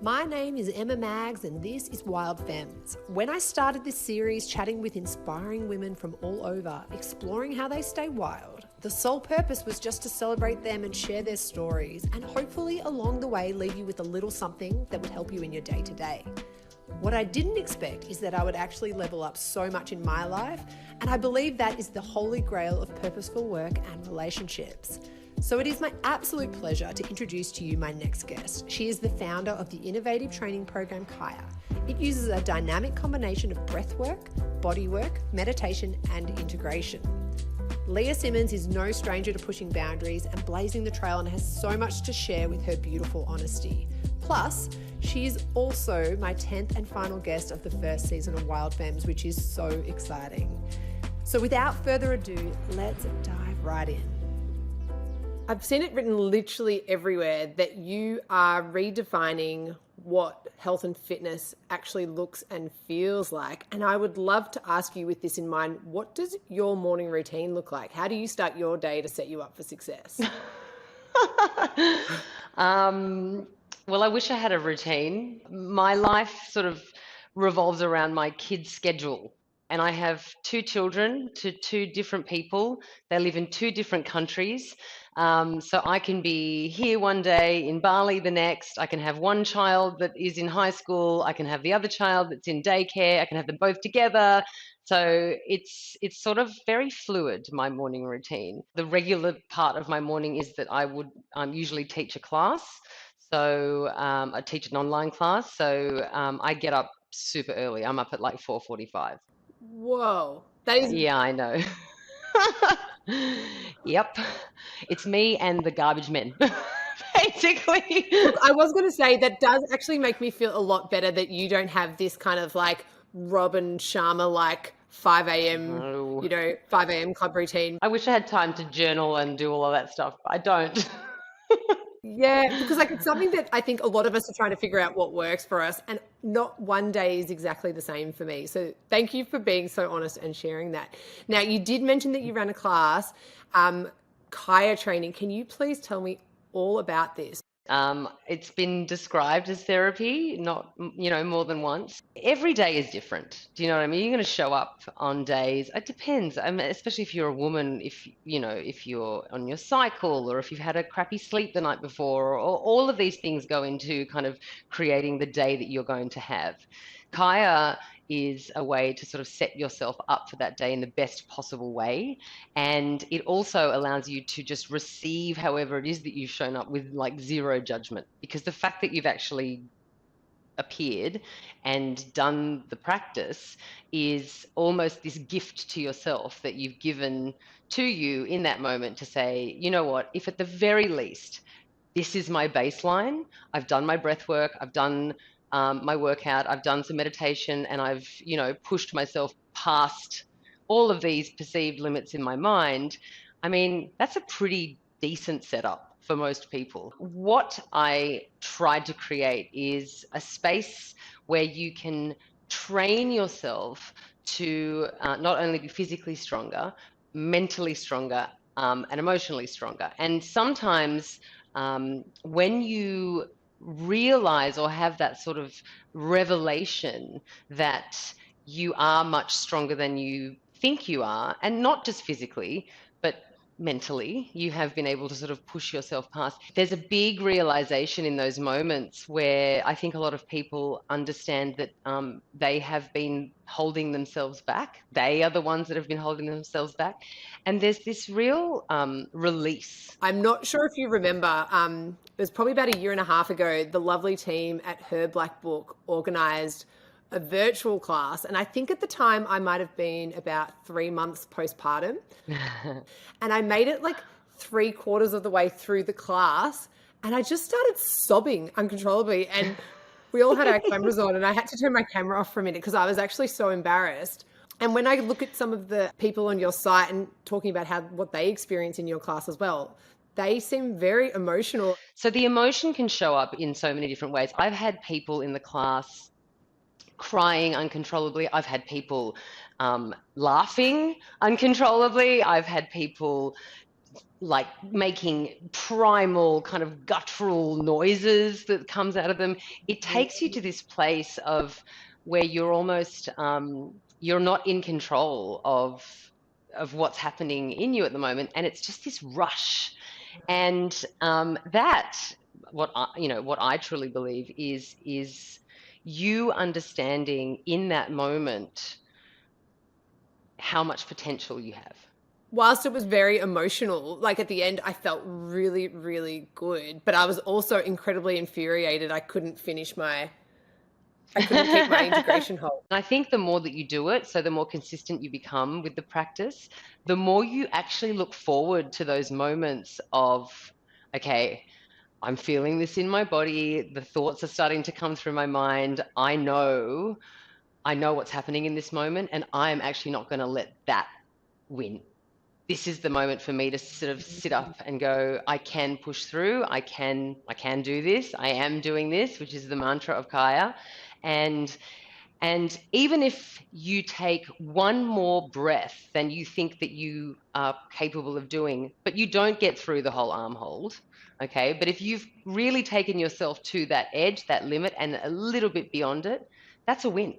My name is Emma Maggs and this is Wildfemmes. When I started this series chatting with inspiring women from all over, exploring how they stay wild, the sole purpose was just to celebrate them and share their stories and hopefully along the way leave you with a little something that would help you in your day-to-day. What I didn't expect is that I would actually level up so much in my life, and I believe that is the holy grail of purposeful work and relationships. So it is my absolute pleasure to introduce to you my next guest. She is the founder of the innovative training program Kaaiaa. It uses a dynamic combination of breath work, body work, meditation, and integration. Leah Simmons is no stranger to pushing boundaries and blazing the trail and has so much to share with her beautiful honesty. Plus, she is also my 10th and final guest of the first season of Wildfemmes, which is so exciting. So without further ado, let's dive right in. I've seen it written literally everywhere that you are redefining what health and fitness actually looks and feels like. And I would love to ask you with this in mind, what does your morning routine look like? How do you start your day to set you up for success? Well, I wish I had a routine. My life sort of revolves around my kids' schedule. And I have two children to two different people. They live in two different countries. So I can be here one day, in Bali the next. I can have one child that is in high school. I can have the other child that's in daycare. I can have them both together. So it's sort of very fluid, my morning routine. The regular part of my morning is that I would usually teach a class. So I teach an online class. So I get up super early. I'm up at like 4:45. Whoa, that is... Yeah, I know. Yep. It's me and the garbage men, basically. Look, I was going to say that does actually make me feel a lot better that you don't have this kind of like Robin Sharma, like 5 a.m., No. 5 a.m. club routine. I wish I had time to journal and do all of that stuff, but I don't. Yeah, because like it's something that I think a lot of us are trying to figure out what works for us, and not one day is exactly the same for me. So thank you for being so honest and sharing that. Now, you did mention that you ran a class, Kaaiaa training. Can you please tell me all about this? It's been described as therapy, not, more than once. Every day is different. Do you know what I mean? You're going to show up on days. It depends. I mean, especially if you're a woman, if you're on your cycle or if you've had a crappy sleep the night before, or all of these things go into kind of creating the day that you're going to have. Kaaiaa is a way to sort of set yourself up for that day in the best possible way. And it also allows you to just receive however it is that you've shown up with like zero judgment, because the fact that you've actually appeared and done the practice is almost this gift to yourself that you've given to you in that moment to say, you know what, if at the very least, this is my baseline, I've done my breath work, I've done my workout, I've done some meditation, and I've, pushed myself past all of these perceived limits in my mind. I mean, that's a pretty decent setup for most people. What I tried to create is a space where you can train yourself to not only be physically stronger, mentally stronger, and emotionally stronger. And sometimes when you realize or have that sort of revelation that you are much stronger than you think you are, and not just physically, but mentally, you have been able to sort of push yourself past. There's a big realization in those moments where I think a lot of people understand that they have been holding themselves back. They are the ones that have been holding themselves back. And there's this real release. I'm not sure if you remember, it was probably about a year and a half ago, the lovely team at Her Black Book organised a virtual class. And I think at the time I might have been about 3 months postpartum. And I made it like 3/4 of the way through the class. And I just started sobbing uncontrollably. And we all had our cameras on and I had to turn my camera off for a minute because I was actually so embarrassed. And when I look at some of the people on your site and talking about what they experience in your class as well, they seem very emotional. So the emotion can show up in so many different ways. I've had people in the class crying uncontrollably. I've had people laughing uncontrollably. I've had people like making primal kind of guttural noises that comes out of them. It takes you to this place of where you're almost you're not in control of what's happening in you at the moment, and it's just this rush. And that, what I truly believe is you understanding in that moment how much potential you have. Whilst it was very emotional, like at the end, I felt really, really good, but I was also incredibly infuriated. I couldn't keep my integration hold. I think the more that you do it, so the more consistent you become with the practice, the more you actually look forward to those moments of, okay, I'm feeling this in my body, the thoughts are starting to come through my mind. I know what's happening in this moment, and I'm actually not going to let that win. This is the moment for me to sort of sit up and go, I can push through, I can do this, I am doing this, which is the mantra of Kaaiaa. And even if you take one more breath than you think that you are capable of doing, but you don't get through the whole arm hold, okay? But if you've really taken yourself to that edge, that limit, and a little bit beyond it, that's a win.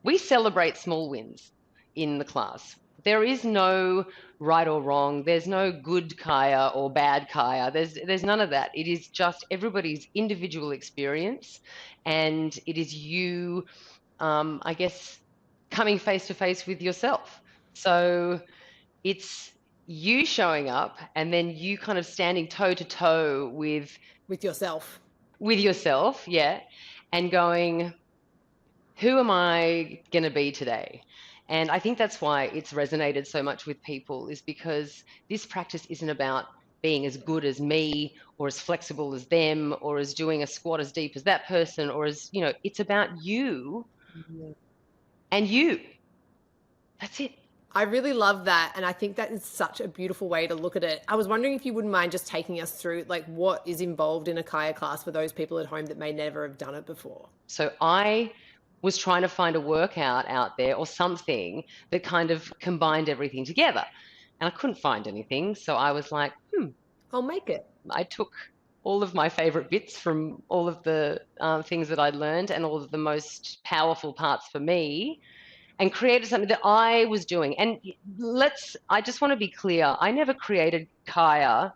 We celebrate small wins in the class. There is no right or wrong. There's no good Kaaiaa or bad Kaaiaa. There's none of that. It is just everybody's individual experience, and it is you, I guess, coming face to face with yourself. So it's you showing up and then you kind of standing toe to toe with yourself. With yourself, yeah, and going, who am I going to be today? And I think that's why it's resonated so much with people, is because this practice isn't about being as good as me or as flexible as them or as doing a squat as deep as that person, or as, it's about you and you. That's it. I really love that. And I think that is such a beautiful way to look at it. I was wondering if you wouldn't mind just taking us through like what is involved in a Kaaiaa class for those people at home that may never have done it before. So I was trying to find a workout out there or something that kind of combined everything together. And I couldn't find anything. So I was like, I'll make it. I took all of my favorite bits from all of the things that I'd learned and all of the most powerful parts for me, and created something that I was doing. And I just want to be clear. I never created Kaaiaa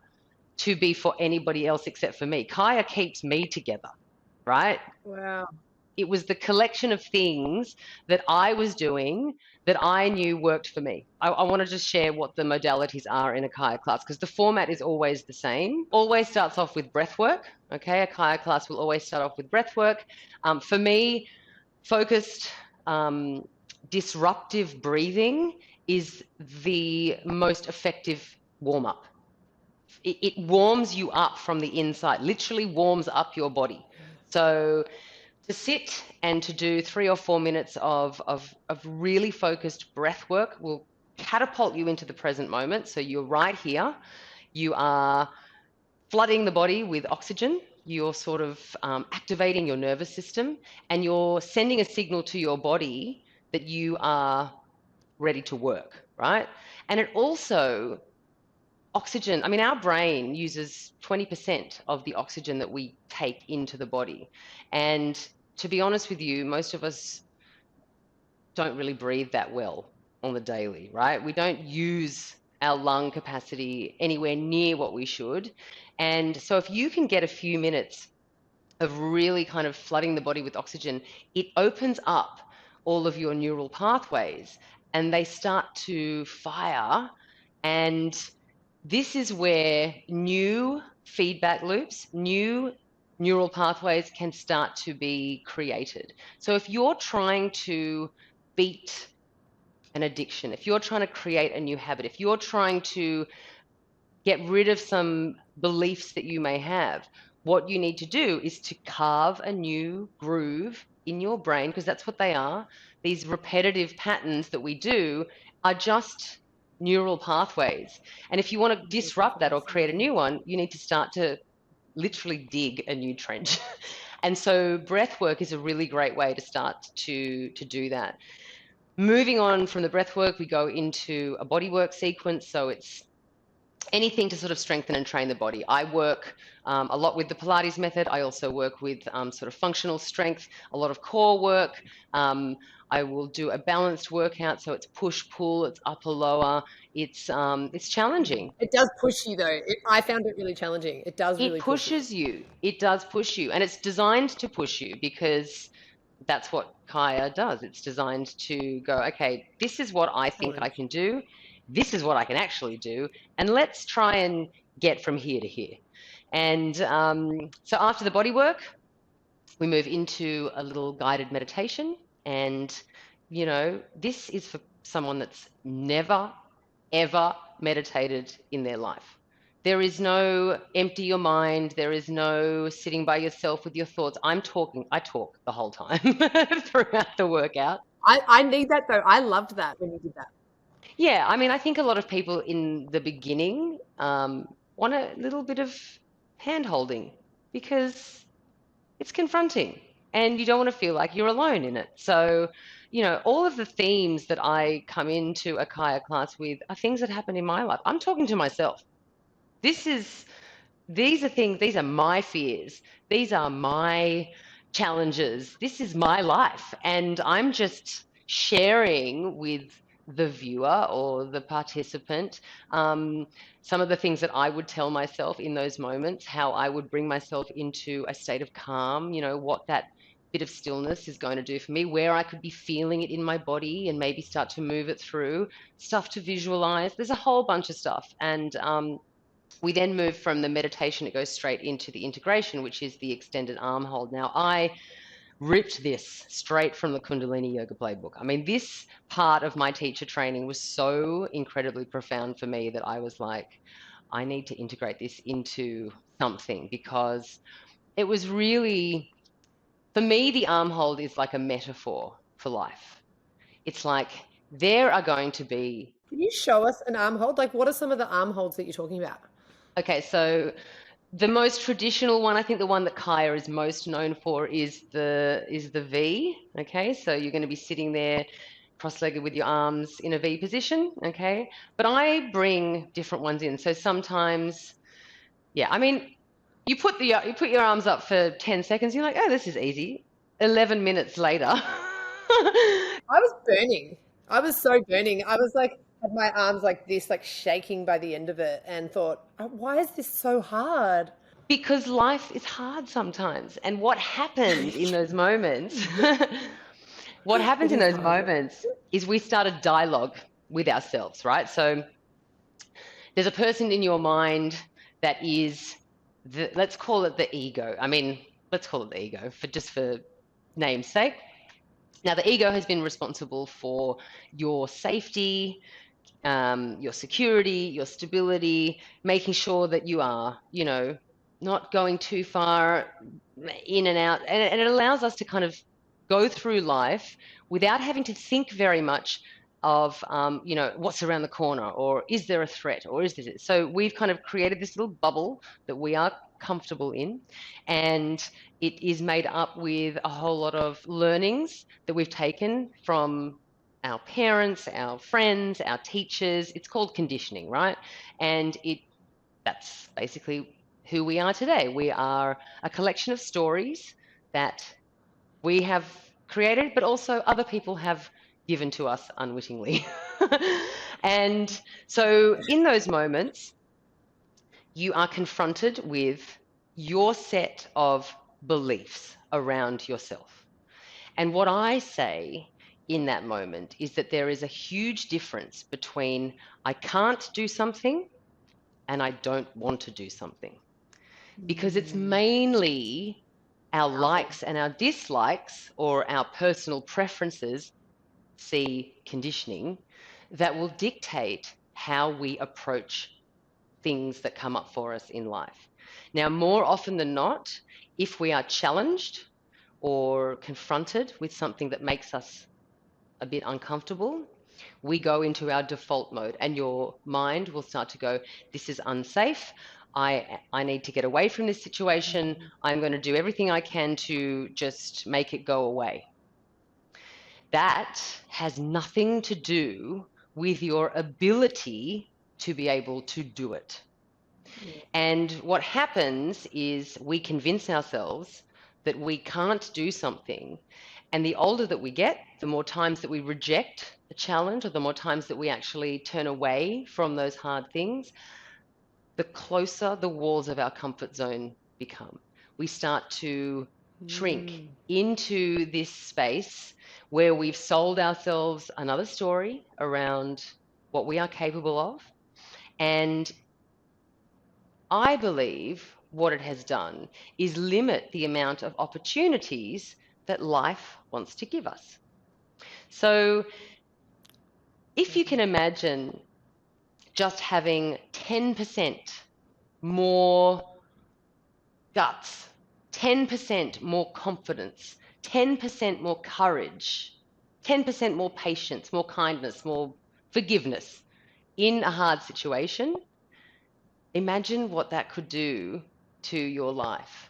to be for anybody else except for me. Kaaiaa keeps me together, right? Wow. It was the collection of things that I was doing that I knew worked for me. I want to just share what the modalities are in a Kaaiaa class, because the format is always the same. Always starts off with breath work. Okay, a Kaaiaa class will always start off with breath work. For me, focused, disruptive breathing is the most effective warm-up. It warms you up from the inside, literally warms up your body. So to sit and to do 3 or 4 minutes of really focused breath work will catapult you into the present moment. So you're right here. You are flooding the body with oxygen. You're sort of activating your nervous system, and you're sending a signal to your body that you are ready to work, right? And it also, oxygen, I mean, our brain uses 20% of the oxygen that we take into the body. And to be honest with you, most of us don't really breathe that well on the daily, right? We don't use our lung capacity anywhere near what we should. And so if you can get a few minutes of really kind of flooding the body with oxygen, it opens up all of your neural pathways and they start to fire. And this is where new feedback loops, new neural pathways can start to be created. So if you're trying to beat an addiction, if you're trying to create a new habit, if you're trying to get rid of some beliefs that you may have, what you need to do is to carve a new groove in your brain, because that's what they are. These repetitive patterns that we do are just neural pathways. And if you want to disrupt that or create a new one, you need to start to literally dig a new trench. And so breath work is a really great way to start to do that. Moving on from the breath work, we go into a body work sequence. So it's anything to sort of strengthen and train the body. I work a lot with the Pilates method. I also work with sort of functional strength, a lot of core work. I will do a balanced workout, so it's push pull, it's upper lower. It's challenging. It does push you though. I found it really challenging. It does It really push you. pushes you. It does push you, and it's designed to push you because that's what Kaaiaa does. It's designed to go, okay, this is what I think I Challenge. can do. This is what I can actually do. And let's try and get from here to here. And so after the body work, we move into a little guided meditation. And, you know, this is for someone that's never, ever meditated in their life. There is no empty your mind. There is no sitting by yourself with your thoughts. I talk the whole time throughout the workout. I need that though. I loved that when you did that. Yeah, I mean, I think a lot of people in the beginning want a little bit of hand holding because it's confronting and you don't want to feel like you're alone in it. So, you know, all of the themes that I come into a Kaaiaa class with are things that happen in my life. I'm talking to myself. These are things, these are my fears. These are my challenges. This is my life. And I'm just sharing with the viewer or the participant some of the things that I would tell myself in those moments, how I would bring myself into a state of calm, you know, what that bit of stillness is going to do for me, where I could be feeling it in my body and maybe start to move it through, stuff to visualize. There's a whole bunch of stuff. And we then move from the meditation, it goes straight into the integration, which is the extended arm hold. Now, I ripped this straight from the Kundalini Yoga playbook. I mean, this part of my teacher training was so incredibly profound for me that I was like, I need to integrate this into something because it was really, for me, the arm hold is like a metaphor for life. It's like there are going to be. Can you show us an arm hold? Like, what are some of the arm holds that you're talking about? Okay, so the most traditional one, I think the one that Kaaiaa is most known for is the V. Okay, so you're going to be sitting there cross-legged with your arms in a V position. Okay, but I bring different ones in. So sometimes, yeah, I mean, you put your arms up for 10 seconds. You're like, oh, this is easy. 11 minutes later. I was burning. I was so burning. I was like, had my arms like this, like shaking by the end of it, and thought, why is this so hard? Because life is hard sometimes. And what happens in those moments, what happens It in is those hard. moments is we start a dialogue with ourselves, right? So there's a person in your mind that is, let's call it the ego. I mean, let's call it the ego for name's sake. Now, the ego has been responsible for your safety, your security, your stability, making sure that you are, you know, not going too far in and out. And it allows us to kind of go through life without having to think very much of, you know, what's around the corner or is there a threat or is this it? So we've kind of created this little bubble that we are comfortable in, and it is made up with a whole lot of learnings that we've taken from our parents, our friends, our teachers. It's called conditioning, right? And that's basically who we are today. We are a collection of stories that we have created, but also other people have given to us unwittingly. And so in those moments, you are confronted with your set of beliefs around yourself. And what I say in that moment is that there is a huge difference between I can't do something and I don't want to do something. Because it's mainly our likes and our dislikes or our personal preferences, see conditioning, that will dictate how we approach things that come up for us in life. Now, more often than not, if we are challenged or confronted with something that makes us a bit uncomfortable, we go into our default mode and your mind will start to go, this is unsafe. I need to get away from this situation. I'm going to do everything I can to just make it go away. That has nothing to do with your ability to be able to do it. And what happens is we convince ourselves that we can't do something. And the older that we get, the more times that we reject a challenge, or the more times that we actually turn away from those hard things, the closer the walls of our comfort zone become. We start to shrink into this space where we've sold ourselves another story around what we are capable of. And I believe what it has done is limit the amount of opportunities that life wants to give us. So if you can imagine just having 10% more guts, 10% more confidence, 10% more courage, 10% more patience, more kindness, more forgiveness in a hard situation, imagine what that could do to your life.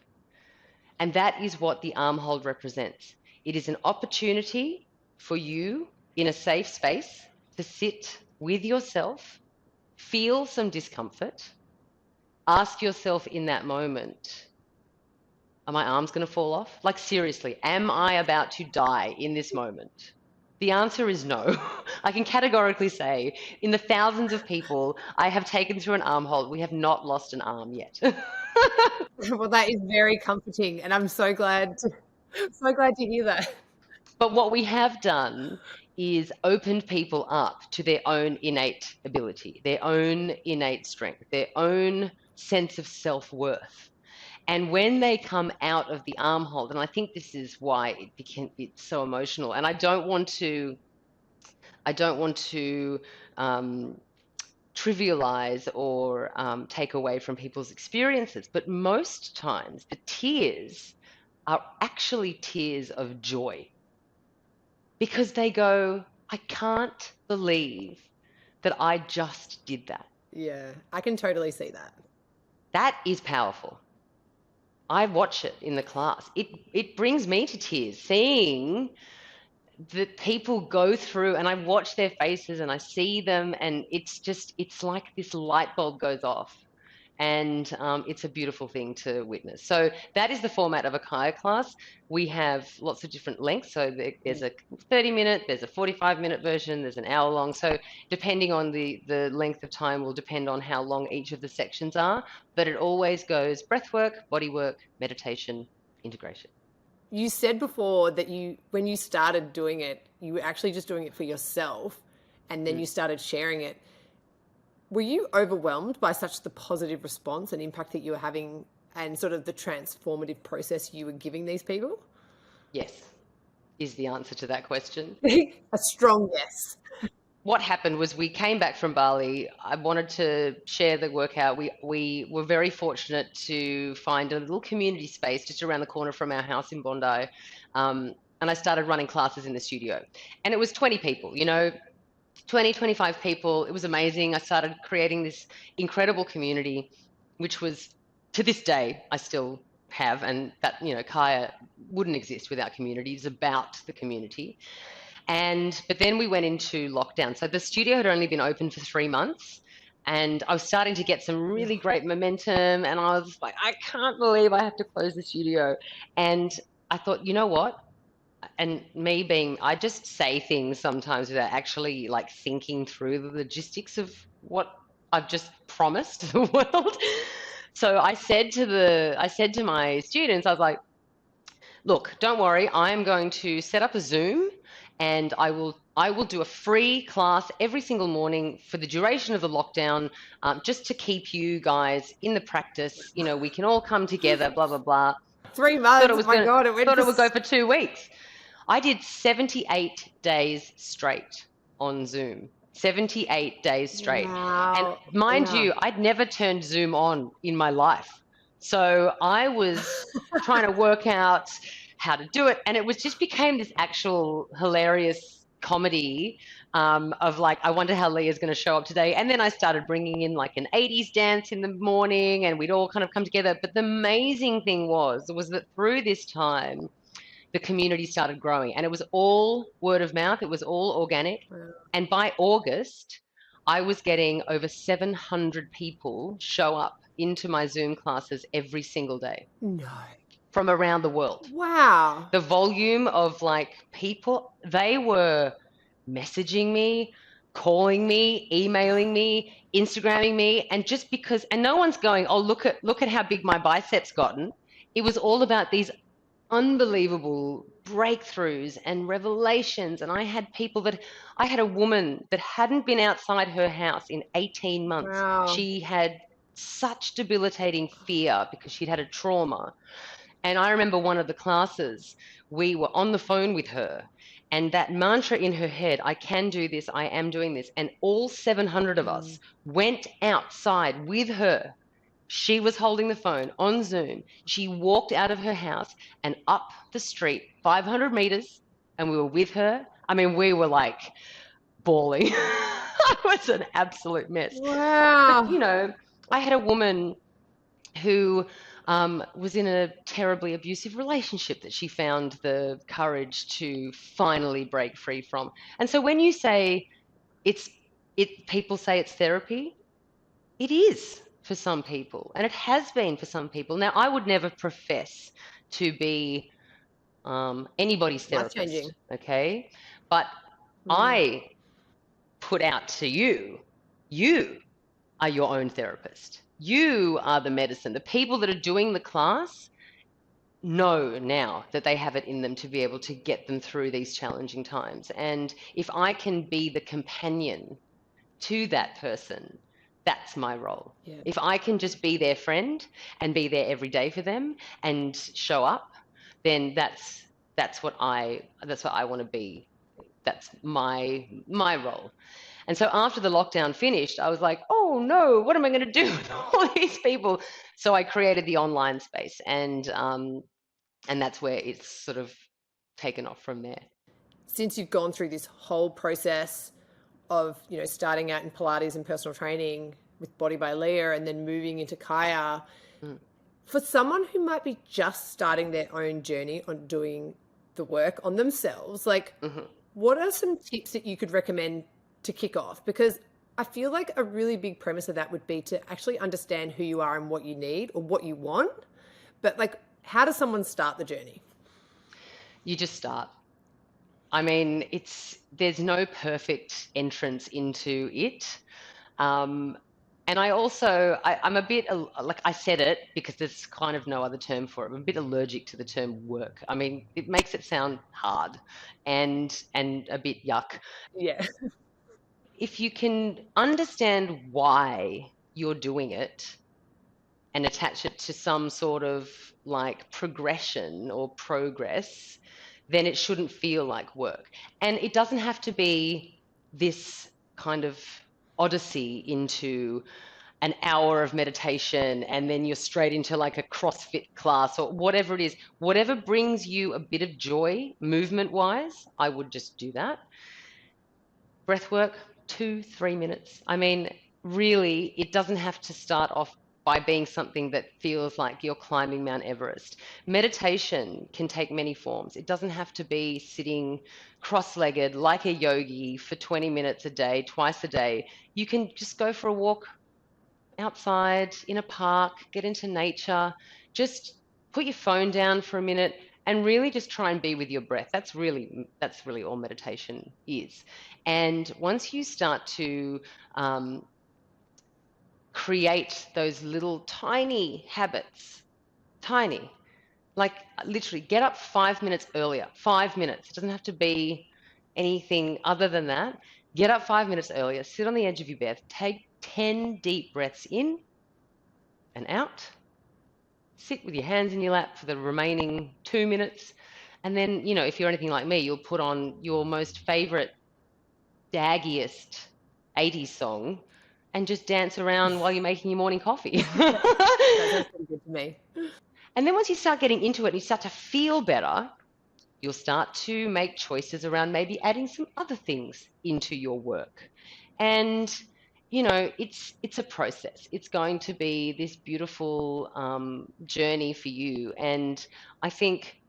And that is what the arm hold represents. It is an opportunity for you in a safe space to sit with yourself, feel some discomfort, ask yourself in that moment, are my arms going to fall off? Like, seriously, am I about to die in this moment? The answer is no. I can categorically say, in the thousands of people I have taken through an arm hold, we have not lost an arm yet. Well, that is very comforting, and I'm so glad to hear that. But what we have done is opened people up to their own innate ability, their own innate strength, their own sense of self-worth. And when they come out of the arm hold, and I think this is why it's so emotional, and I don't want to trivialize or take away from people's experiences, but most times the tears are actually tears of joy, because they go, I can't believe that I just did that. Yeah, I can totally see that. That is powerful. I watch it in the class. It brings me to tears, seeing that people go through, and I watch their faces and I see them, and it's like this light bulb goes off. And it's a beautiful thing to witness. So that is the format of a Kaaiaa class. We have lots of different lengths. So there's a 30-minute, there's a 45-minute version, there's an hour long. So depending on the length of time will depend on how long each of the sections are. But it always goes breath work, body work, meditation, integration. You said before that when you started doing it, you were actually just doing it for yourself, and then you started sharing it. Were you overwhelmed by such the positive response and impact that you were having, and sort of the transformative process you were giving these people? Yes, is the answer to that question. A strong yes. What happened was we came back from Bali. I wanted to share the workout. We were very fortunate to find a little community space just around the corner from our house in Bondi. And I started running classes in the studio. And it was 20 people, 20, 25 people. It was amazing. I started creating this incredible community, which was, to this day, I still have. And that, Kaaiaa wouldn't exist without community. It's about the community. But then we went into lockdown. So the studio had only been open for 3 months, and I was starting to get some really great momentum, and I was like, I can't believe I have to close the studio. And I thought, you know what? And I just say things sometimes without actually like thinking through the logistics of what I've just promised the world. So I said to my students, I was like, look, don't worry, I'm going to set up a Zoom, and I will do a free class every single morning for the duration of the lockdown, just to keep you guys in the practice. We can all come together, blah, blah, blah. 3 months, oh my God. Thought it would go for 2 weeks. I did 78 days straight on Zoom. 78 days straight. Wow. And mind you, I'd never turned Zoom on in my life. So I was trying to work out how to do it. And it just became this actual hilarious comedy of like, I wonder how Leah's going to show up today. And then I started bringing in like an 80s dance in the morning, and we'd all kind of come together. But the amazing thing was that through this time, the community started growing, and it was all word of mouth. It was all organic. Wow. And by August, I was getting over 700 people show up into my Zoom classes every single day No. from around the world. Wow. The volume of like people, they were messaging me, calling me, emailing me, Instagramming me, and just because, and no one's going, oh, look at how big my biceps gotten. It was all about these unbelievable breakthroughs and revelations. And I had a woman that hadn't been outside her house in 18 months. Wow. She had such debilitating fear because she'd had a trauma. And I remember one of the classes, we were on the phone with her, and that mantra in her head, I can do this, I am doing this. And all 700 of us went outside with her. She was holding the phone on Zoom. She walked out of her house and up the street 500 meters, and we were with her. I mean, we were like bawling. It was an absolute mess. Wow. But, you know, I had a woman who was in a terribly abusive relationship that she found the courage to finally break free from. And so when you say people say it's therapy, it is for some people, and it has been for some people. Now, I would never profess to be anybody's Life-changing. therapist, okay? But I put out to you, you are your own therapist. You are the medicine. The people that are doing the class know now that they have it in them to be able to get them through these challenging times. And if I can be the companion to that person, that's my role. Yeah. If I can just be their friend and be there every day for them and show up, then that's what I want to be. That's my role. And so after the lockdown finished, I was like, oh no, what am I going to do with all these people? So I created the online space, and that's where it's sort of taken off from there. Since you've gone through this whole process of, you know, starting out in Pilates and personal training with Body by Leah and then moving into Kaaiaa, for someone who might be just starting their own journey on doing the work on themselves, like what are some tips that you could recommend to kick off? Because I feel like a really big premise of that would be to actually understand who you are and what you need or what you want. But like, how does someone start the journey? You just start. I mean, there's no perfect entrance into it. And I'm a bit, like I said it because there's kind of no other term for it. I'm a bit allergic to the term work. I mean, it makes it sound hard and a bit yuck. Yeah. If you can understand why you're doing it and attach it to some sort of like progression or progress, then it shouldn't feel like work. And it doesn't have to be this kind of odyssey into an hour of meditation and then you're straight into like a CrossFit class or whatever it is. Whatever brings you a bit of joy, movement wise, I would just do that. Breath work, 2-3 minutes. I mean, really, it doesn't have to start off by being something that feels like you're climbing Mount Everest. Meditation can take many forms. It doesn't have to be sitting cross-legged like a yogi for 20 minutes a day, twice a day. You can just go for a walk outside in a park, get into nature, just put your phone down for a minute and really just try and be with your breath. That's really all meditation is. And once you start to create those little tiny habits, tiny, like literally get up 5 minutes earlier, 5 minutes. It doesn't have to be anything other than that. Get up 5 minutes earlier, sit on the edge of your bed, take 10 deep breaths in and out. Sit with your hands in your lap for the remaining 2 minutes. And then, you know, if you're anything like me, you'll put on your most favorite, daggiest 80s song and just dance around while you're making your morning coffee. That sounds pretty good to me. And then once you start getting into it and you start to feel better, you'll start to make choices around maybe adding some other things into your work. And, you know, it's a process. It's going to be this beautiful journey for you. And I think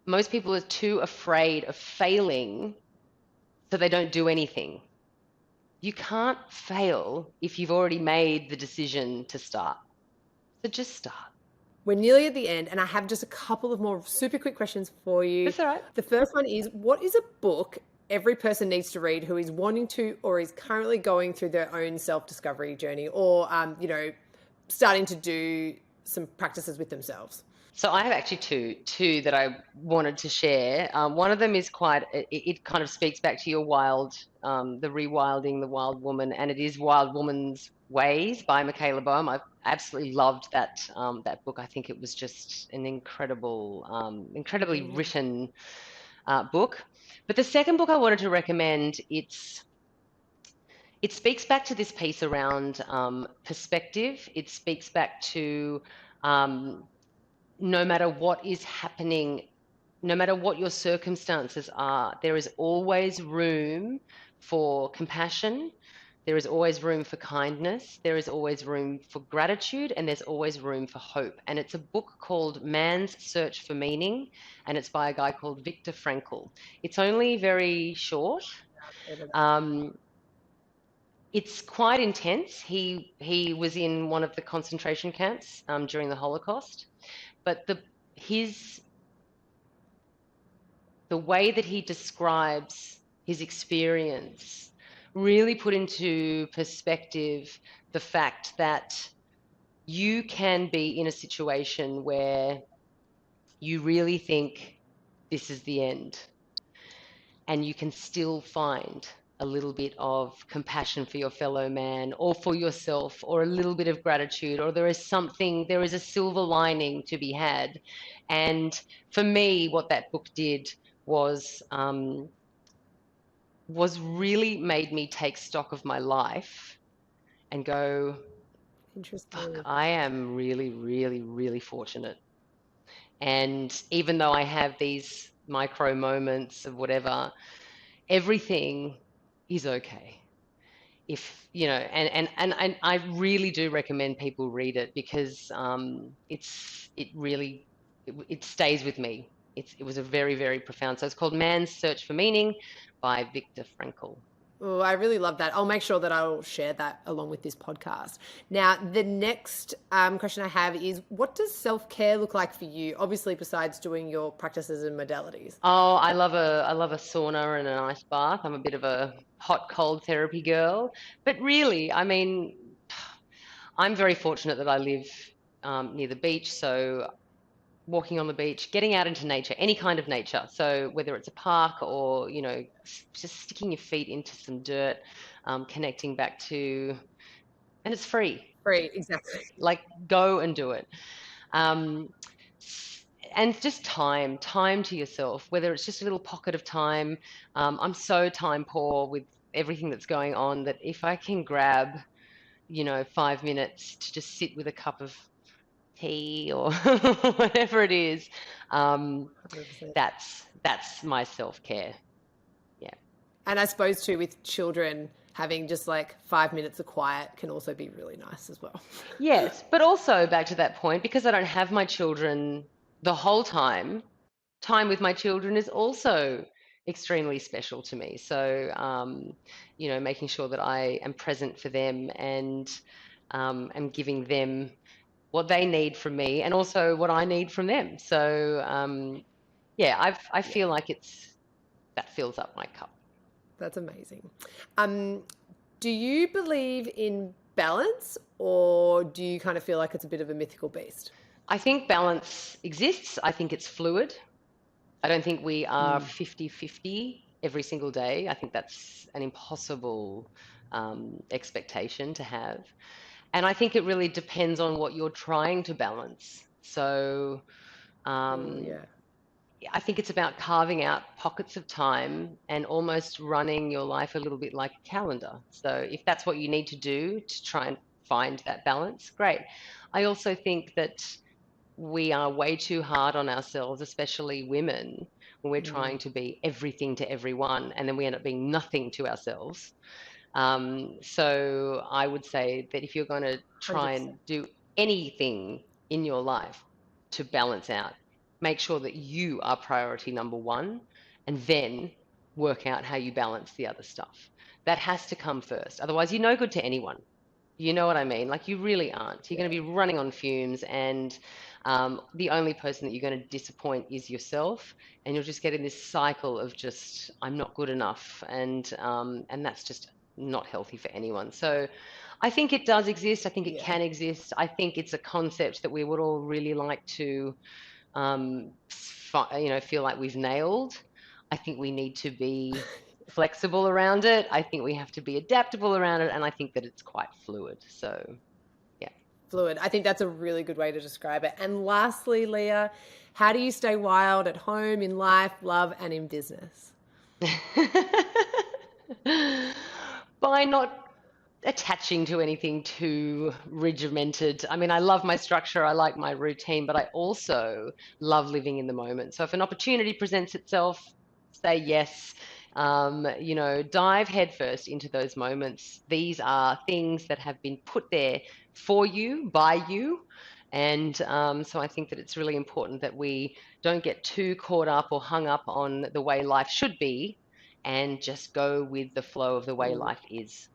most people are too afraid of failing, so they don't do anything. You can't fail if you've already made the decision to start. So just start. We're nearly at the end, and I have just a couple of more super quick questions for you. That's all right. The first one is, what is a book every person needs to read who is wanting to or is currently going through their own self-discovery journey, or starting to do some practices with themselves? So I have actually two that I wanted to share. One of them is it kind of speaks back to your the rewilding the wild woman, and it is Wild Woman's Ways by Michaela Boehm. I've absolutely loved that book. I think it was just an incredibly written book. But the second book I wanted to recommend, it speaks back to this piece around perspective. It speaks back to no matter what is happening, no matter what your circumstances are, there is always room for compassion. There is always room for kindness. There is always room for gratitude, and there's always room for hope. And it's a book called Man's Search for Meaning, and it's by a guy called Viktor Frankl. It's only very short. It's quite intense. He was in one of the concentration camps during the Holocaust, but the way that he describes his experience really put into perspective the fact that you can be in a situation where you really think this is the end, and you can still find a little bit of compassion for your fellow man or for yourself, or a little bit of gratitude, or there is a silver lining to be had. And for me, what that book did was really made me take stock of my life and go, fuck, I am really, really, really fortunate. And even though I have these micro moments of whatever, everything is okay. If you know, and I really do recommend people read it, because it stays with me. It was a very, very profound. So it's called Man's Search for Meaning by Viktor Frankl. Oh, I really love that. I'll make sure that I'll share that along with this podcast. Now, the next question I have is, what does self-care look like for you? Obviously, besides doing your practices and modalities. Oh, I love a sauna and an ice bath. I'm a bit of a hot cold therapy girl. But really, I mean, I'm very fortunate that I live near the beach, so walking on the beach, getting out into nature, any kind of nature. So whether it's a park or, just sticking your feet into some dirt, connecting back to, and it's free. Free, exactly. Like, go and do it. And just time to yourself, whether it's just a little pocket of time. I'm so time poor with everything that's going on that if I can grab, 5 minutes to just sit with a cup of tea or whatever it is, that's my self-care. Yeah. And I suppose too, with children, having just like 5 minutes of quiet can also be really nice as well. Yes, but also back to that point, because I don't have my children the whole time with my children is also extremely special to me. So, making sure that I am present for them and am giving them what they need from me and also what I need from them. So, I feel like that fills up my cup. That's amazing. Do you believe in balance, or do you kind of feel like it's a bit of a mythical beast? I think balance exists. I think it's fluid. I don't think we are 50-50 every single day. I think that's an impossible expectation to have. And I think it really depends on what you're trying to balance. So I think it's about carving out pockets of time and almost running your life a little bit like a calendar. So if that's what you need to do to try and find that balance, great. I also think that we are way too hard on ourselves, especially women, when we're trying to be everything to everyone, and then we end up being nothing to ourselves. So I would say that if you're going to try 100%. and do anything in your life to balance out, make sure that you are priority number one, and then work out how you balance the other stuff. That has to come first. Otherwise, you're no good to anyone. You know what I mean? Like, you really aren't. You're going to be running on fumes, and the only person that you're going to disappoint is yourself, and you'll just get in this cycle of just, I'm not good enough, and that's just not healthy for anyone. So I think it does exist. I think it can exist. I think it's a concept that we would all really like to, feel like we've nailed. I think we need to be flexible around it. I think we have to be adaptable around it, and I think that it's quite fluid. So, yeah. Fluid. I think that's a really good way to describe it. And lastly, Leah, how do you stay wild at home, in life, love, and in business? By not attaching to anything too regimented. I mean, I love my structure, I like my routine, but I also love living in the moment. So if an opportunity presents itself, say yes. Dive headfirst into those moments. These are things that have been put there for you, by you. And so I think that it's really important that we don't get too caught up or hung up on the way life should be, and just go with the flow of the way life is.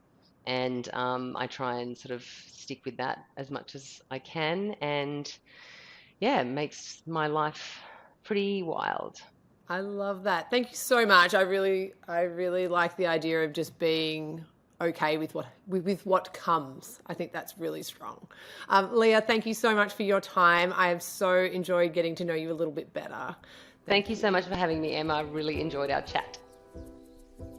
And I try and sort of stick with that as much as I can. And yeah, it makes my life pretty wild. I love that. Thank you so much. I really like the idea of just being okay with what comes. I think that's really strong. Leah, thank you so much for your time. I have so enjoyed getting to know you a little bit better. Thank you so much for having me, Emma. I really enjoyed our chat.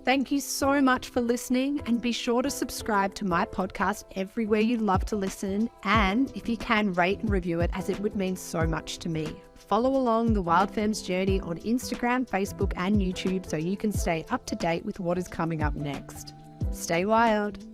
Thank you so much for listening, and be sure to subscribe to my podcast everywhere you love to listen, and if you can, rate and review it, as it would mean so much to me. Follow along the Wildfemmes journey on Instagram, Facebook and YouTube so you can stay up to date with what is coming up next. Stay wild.